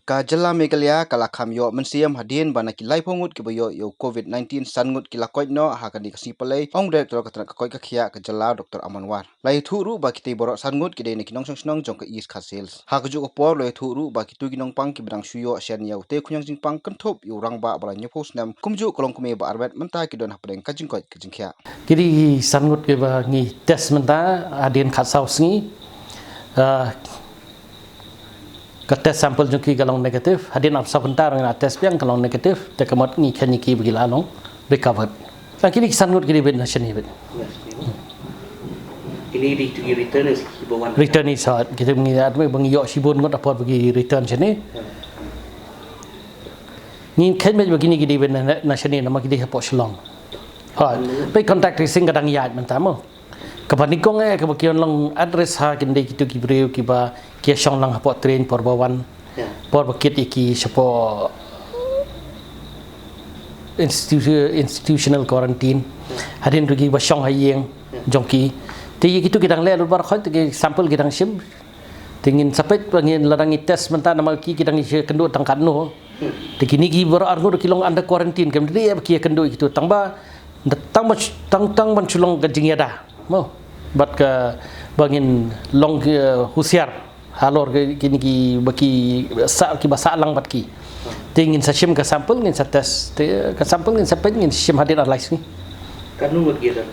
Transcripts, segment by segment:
Ka jela Meghalaya kalakam yo mensiam hadin bana kilai pongut ki boyo yo COVID-19 sangut kilakoi no hakani kasi palai ong direktor katana kakoi kakhia ka jela Dr. Amanwar. Lai thuru ba kiti borok sangut ki de ni kinong song jong ka is khasils. Hakaju ko por lai thuru ba kitu ginong pang ki bidang suyo asian ya ute kunyang jing pang kentop yo rang ba bala nyopos nam kumju kolong kume ba arbet menta ki don hapdeng kajing koi kajingkhia. Kiri sangut ke ba ngi test menta hadin khasaus ngi ke tes sampel jungki kalong negatif hadin ap sebentar dengan tes piang kalong negatif te kemot ngi khaniki bagi lalong recovered la kini sangut kini ben nation ben ini di return is hibawan return is hot kita mengi adme bagi yo sibun ngot apa bagi return sini ngi khan bagi ni kini ben nation nama kini hapo shlong ha pe contact tracing kadang yat mentamo kepanikong kebakian long address ha kinde kitu kibreu kiba kia shong lang hapo train por bawan por bakit iki sapo institutional quarantine hadin rugi ba shong hayeng jongki ti kitu kidang le bar khoi ti sampel kidang sim tingin sapet bangin larangi test menta nama ki kidang isi kendu tangkan no ti kini gi bar argo kilong under quarantine kemri kia kendu kitu tangba tang banculong gajing yada mau bat ke bangin long husiar halor kini ki baki sa ki basa lang bat ki tingin sa sim ka sampel ngin sa test ka sampel ngin sa pet ngin sim hadir alais ni kanu ngot gidan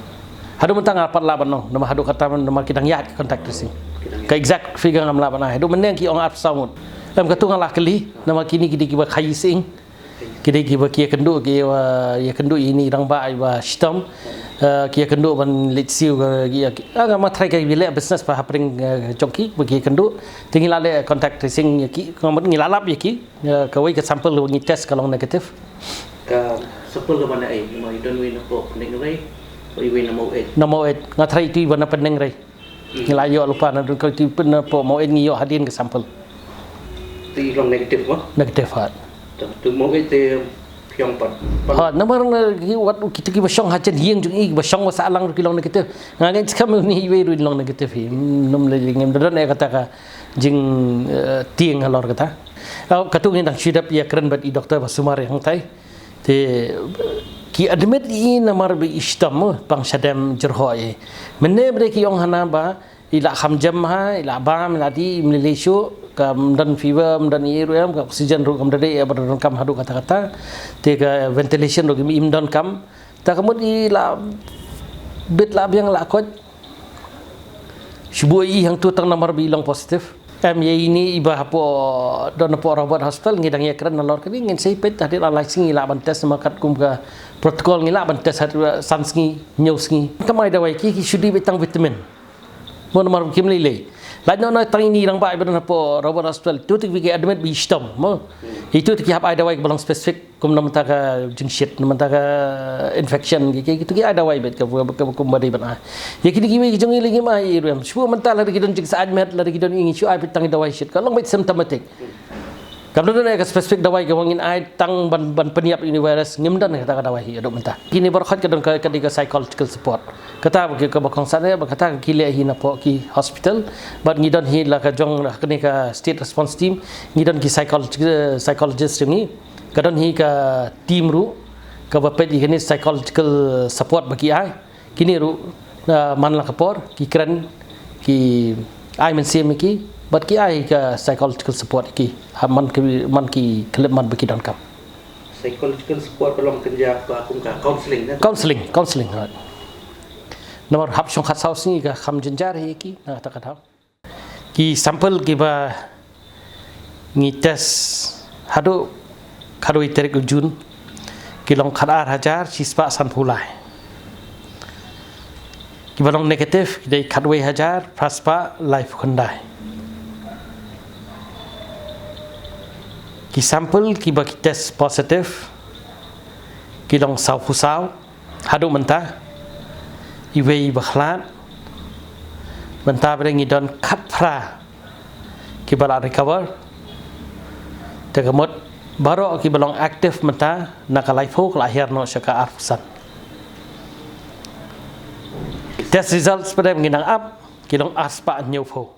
hadu mentang apat laban no nama hadu kata nama kidang yat contact tracing ka exact figure ngam laban hadu meneng ki ong ap saut lam katu ngalah keli nama kini ki ba khai sing kini ki ba ki kendu ki ya kendu ini rang ba ba stom kia kendu ban litsiu kia aga ma try kai bile business pa hapring jongki bagi kendu tinggi lale contact tracing ki ngomong ngilalap ya ki kawai ke sampel lu ngi test kalau negatif ka sampel ke mana ai ma idon win po ning rai oi win namo et ngatrai tu bana peneng rai ngilayo lupa na ko ti pen po mo et ngiyo hadin ke sampel ti long negatif mo negatif hat tu mo et yang pat ha namar wat kita ki basong ha chen hieng jung i basong sa lang ki long negatif ngangen kam ni we ru long negatif hi num le ngem don e kata ka jing tieng halor kata katu ngi dang sidap ya keren bat i doktor basumar yang tai te ki admit i namar bi istam pang sadam jerho e menne bre ki yong hana ba ila khamjam ha ila bam ila di mlilishu kam dan fever dan iruam ka oxygen ru kam dade badan kam hadu kata-kata te ka ventilation ru im don kam ta kamut i la bit la biang la kot shubu i hang tu tang nomor bilang positif ye ini iba hapo don po robot hospital ngidang ya keren nalor kini ngin sei pet hadir la sing ila ban test makat kum ka protokol ngila ban test sans ngi news ngi kamai dawai ki shudi betang vitamin mon nomor kimli le lain no tang ini rang ba ibadan po robot hospital tu ti gi admit bi stom mo itu ti hab ada wai belong spesifik kum nam ta ka jingshit nam ta ka infection gi gitu gi ada wai bet ka kum badi ban ya kini gi jong ili gi ma i rum shu man ta la gi don jing sa admit la gi don ingi shu ai tang dawai shit ka long bet symptomatic kam don ka spesifik dawai ga wangin ai tang ban peniap ini virus ngim dan kata dawai aduk mentah kini berkhat ka don ka psychological support kata ke bakong sana kata ki le hi na po ki hospital but ngidon hi la ka jong kini ka state response team ngidon ki psychologist ni kadon hi ka team ru ka bapet ini psychological support bagi ai kini ru man la kapor ki kran ki ai men sim ki but ki ai ka psychological support ki man ki klip man bagi don kam psychological support pelong kerja ka kum ka counseling right nomor hab shong khat saus ni ka kham jenjar hi ki na ta ka ki sampel ki ba ngi test hadu khadu iterik jun ki long khadar hajar sispa san phulai ki balong negatif ki dei khadwe hajar praspa life khundai ki sampel ki ba ki test positif ki long sau phusau hadu mentah iwei bakhlat mentah bre ngi don khat phra ki bala recover te kamot baro ki balong aktif mentah nakalai phok lahir no syaka arfusan test results pada nginang up ki long aspa nyau pho